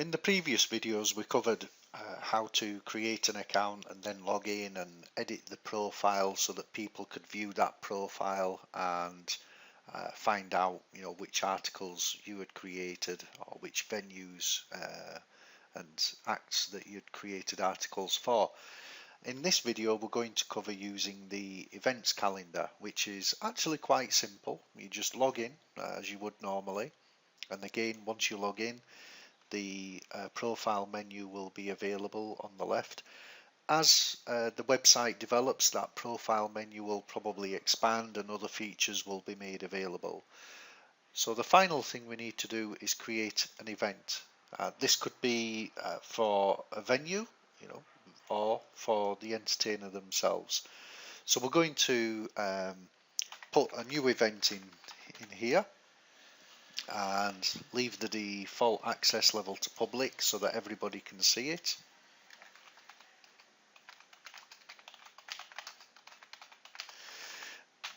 In the previous videos we covered how to create an account and then log in and edit the profile so that people could view that profile and find out which articles you had created or which venues and acts that you'd created articles for. In this video we're going to cover using the events calendar, which is actually quite simple. You just log in as you would normally, and again once you log in the profile menu will be available on the left. As the website develops, that profile menu will probably expand and other features will be made available. So the final thing we need to do is create an event. This could be for a venue, or for the entertainer themselves. So we're going to put a new event in here and leave the default access level to public so that everybody can see it.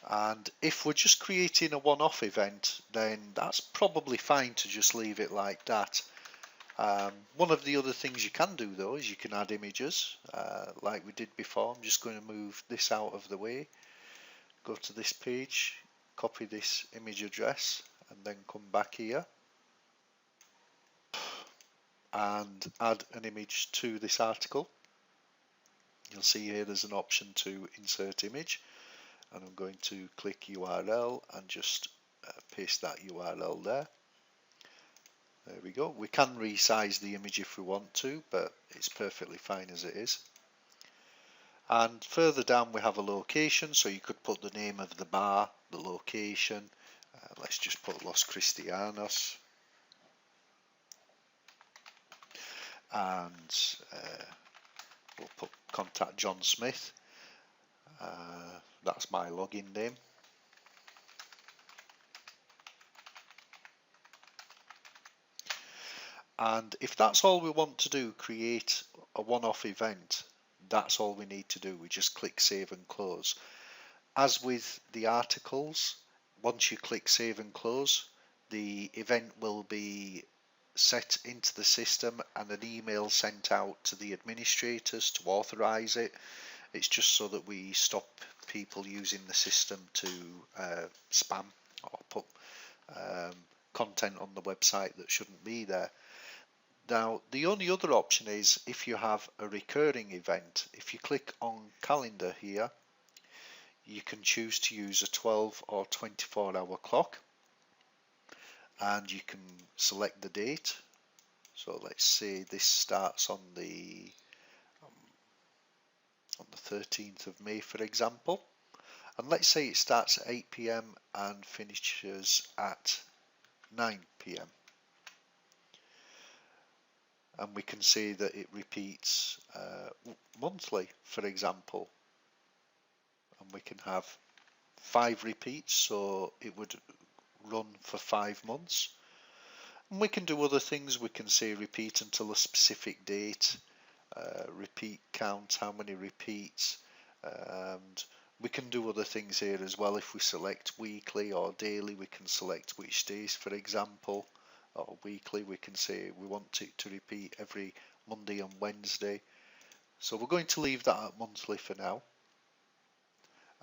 And if we're just creating a one-off event, then that's probably fine to just leave it like that. One of the other things you can do though is you can add images like we did before. I'm just going to move this out of the way, go to this page, copy this image address and then come back here and add an image to this article. You'll see here there's an option to insert image, and I'm going to click URL and just paste that URL there. There we go. We can resize the image if we want to, but it's perfectly fine as it is. And further down we have a location, so you could put the name of the bar, the location. Let's just put Los Cristianos. And we'll put contact John Smith. That's my login name. And if that's all we want to do, create a one-off event, that's all we need to do. We just click save and close. As with the articles, once you click save and close, the event will be set into the system and an email sent out to the administrators to authorize it. It's just so that we stop people using the system to spam or put content on the website that shouldn't be there. Now the only other option is if you have a recurring event. If you click on calendar here, you can choose to use a 12 or 24-hour clock, and you can select the date. So let's say this starts on the 13th of May, for example, and let's say it starts at 8 p.m. and finishes at 9 p.m. and we can see that it repeats monthly, for example, and we can have 5 repeats, so it would run for 5 months. And we can do other things. We can say repeat until a specific date, repeat count, how many repeats, and we can do other things here as well. If we select weekly or daily, we can select which days, for example, or weekly. We can say we want it to repeat every Monday and Wednesday. So we're going to leave that at monthly for now,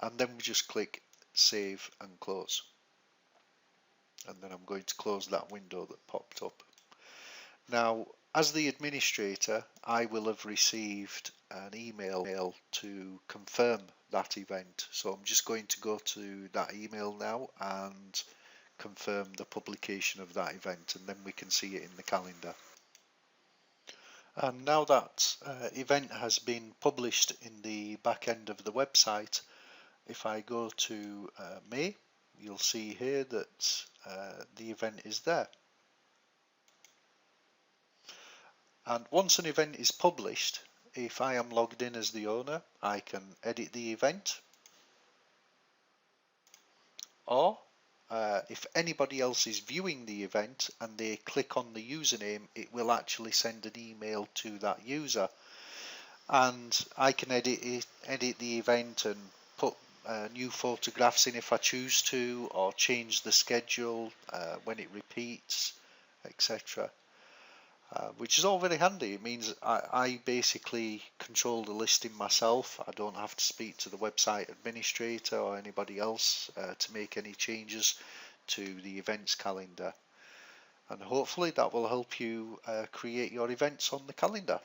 and then we just click save and close, and then I'm going to close that window that popped up. Now as the administrator, I will have received an email to confirm that event, so I'm just going to go to that email now and confirm the publication of that event, and then we can see it in the calendar. And now that event has been published in the back end of the website, if I go to May, you'll see here that the event is there. And once an event is published, if I am logged in as the owner, I can edit the event, or if anybody else is viewing the event and they click on the username, it will actually send an email to that user, and I can edit the event and put new photographs in if I choose to, or change the schedule when it repeats, etc. which is all very handy. It means I basically control the listing myself. I don't have to speak to the website administrator or anybody else to make any changes to the events calendar. And hopefully that will help you create your events on the calendar.